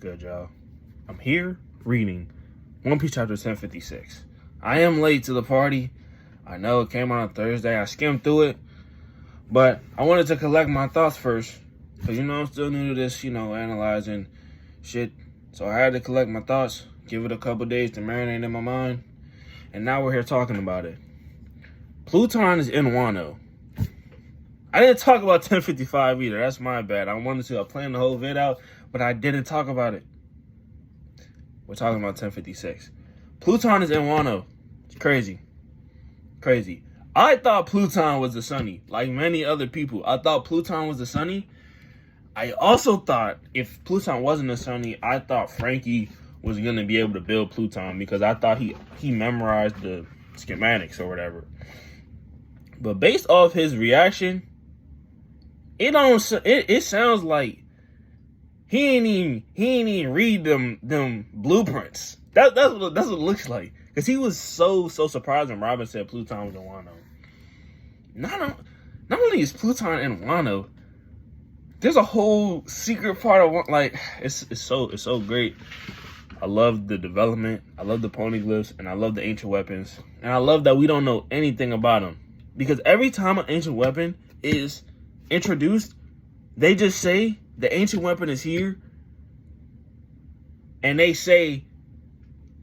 good, y'all? I'm here reading One Piece chapter 1056. I am late to the party. I know it came out on Thursday. I skimmed through it, but I wanted to collect my thoughts first because, I'm still new to this, analyzing shit. So I had to collect my thoughts, give it a couple days to marinate in my mind, and now we're here talking about it. Pluton is in Wano. I didn't talk about 1055 either. That's my bad. I wanted to. I planned the whole vid out, but I didn't talk about it. We're talking about 1056. Pluton is in Wano. It's crazy. Crazy. I thought Pluton was the Sunny. Like many other people, I thought Pluton was the Sunny. I also thought if Pluton wasn't the Sunny, I thought Frankie was going to be able to build Pluton because I thought he memorized the schematics or whatever. But based off his reaction, it sounds like he ain't even read them blueprints. That's what it looks like. Cause he was so surprised when Robin said Pluton was in Wano. Not only is Pluton in Wano, there's a whole secret part of like it's so great. I love the development. I love the poneglyphs, and I love the ancient weapons, and I love that we don't know anything about them because every time an ancient weapon is introduced, they just say the ancient weapon is here, and they say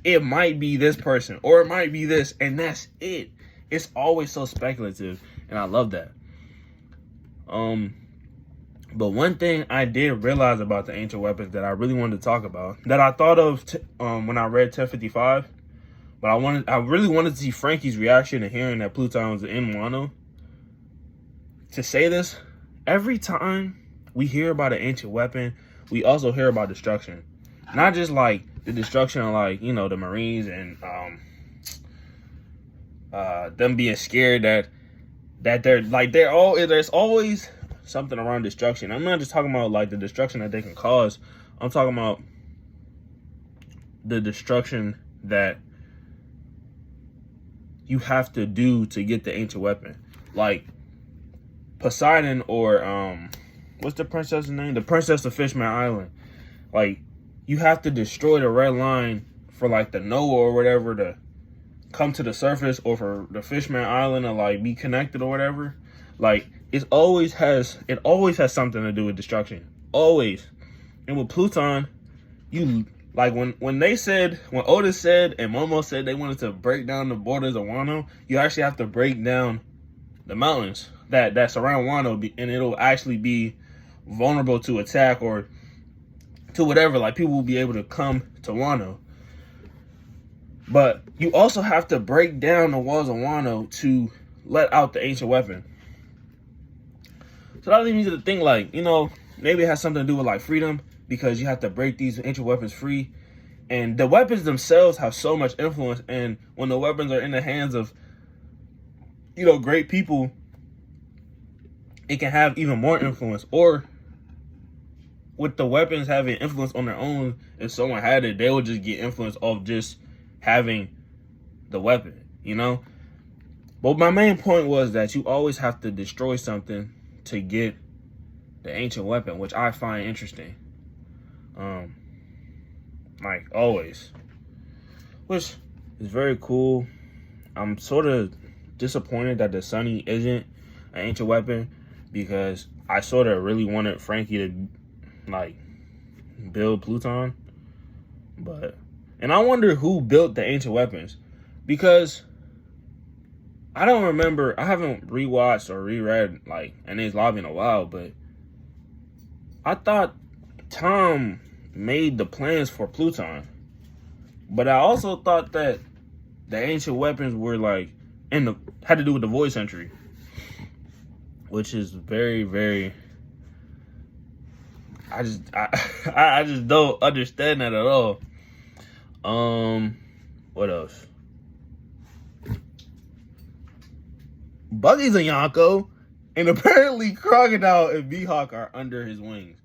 it might be this person or it might be this, and that's it. It's always so speculative, and I love that. But one thing I did realize about the ancient weapons that I really wanted to talk about, that I thought of when I read 1055, but I really wanted to see Frankie's reaction to hearing that Pluton was in Wano. To say this, every time we hear about an ancient weapon, we also hear about destruction. Not just like the destruction of like, the Marines and them being scared that there's always something around destruction. I'm not just talking about like the destruction that they can cause. I'm talking about the destruction that you have to do to get the ancient weapon. Like Poseidon or what's the princess's name? The princess of Fishman Island. Like, you have to destroy the red line for like the Noah or whatever to come to the surface, or for the Fishman Island to like be connected or whatever. Like, it always has something to do with destruction. Always. And with Pluton, you like when Otis said and Momo said they wanted to break down the borders of Wano, you actually have to break down the mountains that surround Wano, and it'll actually be vulnerable to attack or to whatever. Like, people will be able to come to Wano. But you also have to break down the walls of Wano to let out the ancient weapon. So that leads me to the thing, like, maybe it has something to do with like freedom, because you have to break these ancient weapons free. And the weapons themselves have so much influence, and when the weapons are in the hands of great people, it can have even more influence. Or with the weapons having influence on their own, if someone had it, they would just get influence off just having the weapon, But my main point was that you always have to destroy something to get the ancient weapon, which I find interesting. Like always. Which is very cool. I'm sort of disappointed that the Sunny isn't an ancient weapon, because I sort of really wanted Frankie to like build Pluton. And I wonder who built the ancient weapons, because I don't remember. I haven't rewatched or reread like Enies Lobby in a while, but I thought Tom made the plans for Pluton. But I also thought that the ancient weapons were like had to do with the void century, which is very, very. I just don't understand that at all. What else? Buggy's a Yonko, and apparently Crocodile and Mihawk are under his wings.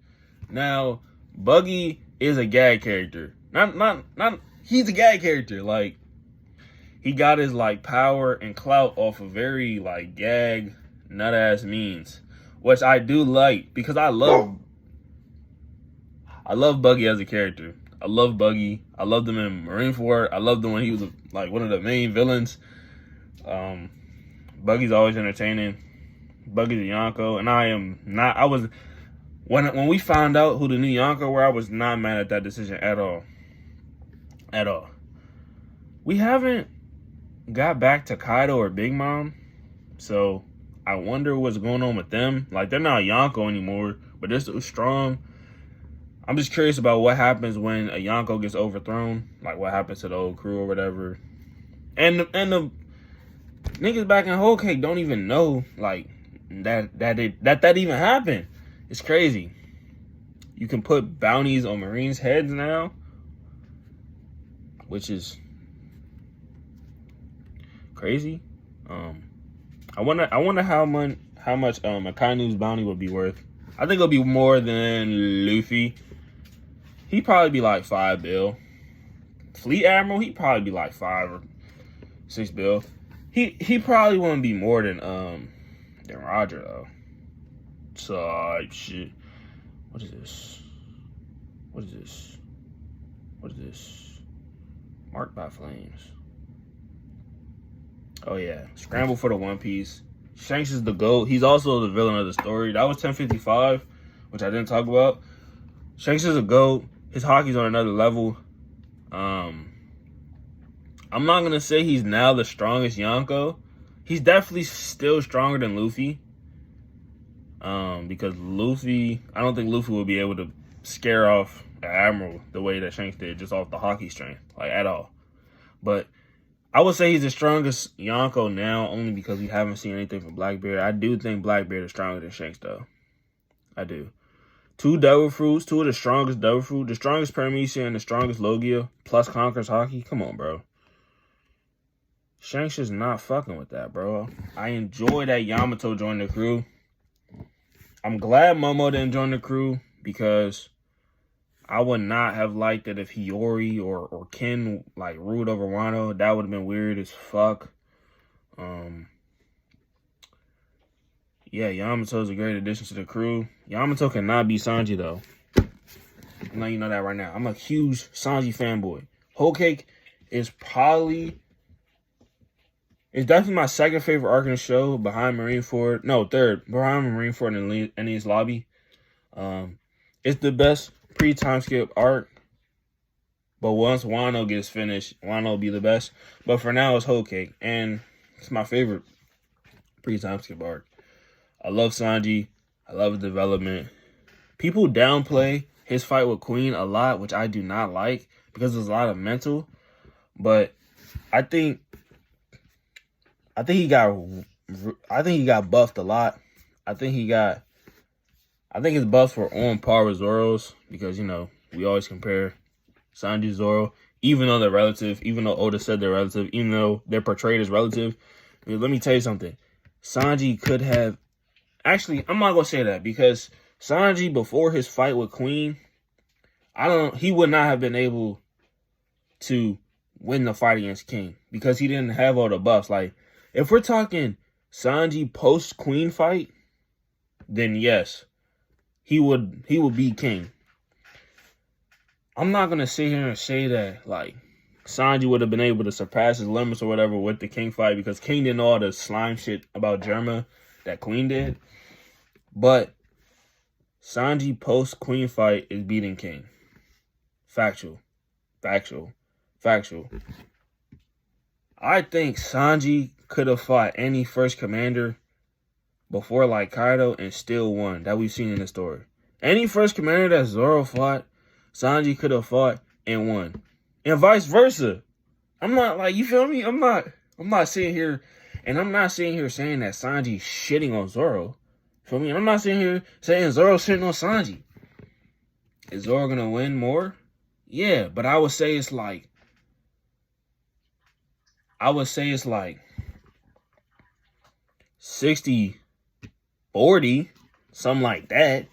Now, Buggy is a gag character. Not he's a gag character. Like, he got his like power and clout off of very like gag nut ass means, which I do like, because I love I love Buggy as a character. I love Buggy. I loved him in Marineford. I loved him when he was like one of the main villains. Buggy's always entertaining. Buggy's a Yonko, and I am not. I was when we found out who the new Yonko were, I was not mad at that decision at all. At all. We haven't got back to Kaido or Big Mom, so I wonder what's going on with them. Like, they're not Yonko anymore, but they're still strong. I'm just curious about what happens when a Yonko gets overthrown. Like, what happens to the old crew or whatever. And the niggas back in Whole Cake don't even know, like, that even happened. It's crazy. You can put bounties on Marines' heads now, which is crazy. I wonder how much Akainu's bounty would be worth. I think it'll be more than Luffy. He'd probably be like 5 bill. Fleet Admiral, he'd probably be like 5 or 6 bill. He probably wouldn't be more than Roger though. So shit. What is this? What is this? What is this? Marked by Flames. Oh yeah. Scramble for the One Piece. Shanks is the GOAT. He's also the villain of the story. That was 1055, which I didn't talk about. Shanks is a GOAT. His hockey's on another level. I'm not going to say he's now the strongest Yonko. He's definitely still stronger than Luffy. Because Luffy, I don't think Luffy will be able to scare off the Admiral the way that Shanks did, just off the hockey strength, like at all. But I would say he's the strongest Yonko now, only because we haven't seen anything from Blackbeard. I do think Blackbeard is stronger than Shanks, though. I do. 2 Devil Fruits, 2 of the strongest Devil Fruit, the strongest Paramecia, and the strongest Logia, plus Conqueror's Haki. Come on, bro. Shanks is not fucking with that, bro. I enjoy that Yamato joined the crew. I'm glad Momo didn't join the crew, because I would not have liked it if Hiyori or Ken like ruled over Wano. That would have been weird as fuck. Yeah, Yamato's a great addition to the crew. Yamato cannot be Sanji though. I'm letting you know that right now. I'm a huge Sanji fanboy. Whole Cake is definitely my second favorite arc in the show, behind Marineford. No, third, behind Marineford and Enies Lobby. It's the best pre-time skip arc. But once Wano gets finished, Wano will be the best. But for now, it's Whole Cake. And it's my favorite pre-time skip arc. I love Sanji. I love his development. People downplay his fight with Queen a lot, which I do not like, because there's a lot of mental. But I think he got buffed a lot. I think his buffs were on par with Zoro's, because, you know, we always compare Sanji, Zoro, even though they're relative, even though Oda said they're relative, even though they're portrayed as relative. I mean, let me tell you something. Sanji could have, actually, I'm not going to say that, because Sanji, before his fight with Queen, he would not have been able to win the fight against King, because he didn't have all the buffs. Like, if we're talking Sanji post-Queen fight, then yes, he would be King. I'm not going to sit here and say that, like, Sanji would have been able to surpass his limits or whatever with the King fight, because King didn't know all the slime shit about Germa that Queen did. But Sanji post-Queen fight is beating King. Factual. I think Sanji could have fought any first commander before, like, Kaido, and still won, that we've seen in the story. Any first commander that Zoro fought, Sanji could have fought and won. And vice versa. I'm not, like, you feel me? I'm not sitting here, and I'm not sitting here saying that Sanji's shitting on Zoro. Feel me? And I'm not sitting here saying Zoro's shitting on Sanji. Is Zoro gonna win more? Yeah, but I would say it's like 60-40, something like that.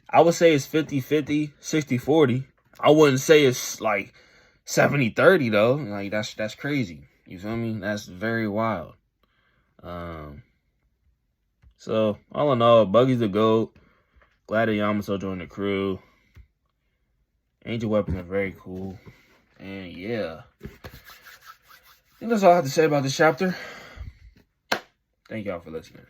I would say it's 50-50, 60-40. I wouldn't say it's like 70-30 though. Like, that's crazy. You feel me? That's very wild. So all in all, Buggy's the GOAT. Glad that Yamato joined the crew. Angel weapons are very cool. And yeah. I think that's all I have to say about this chapter. Thank y'all for listening.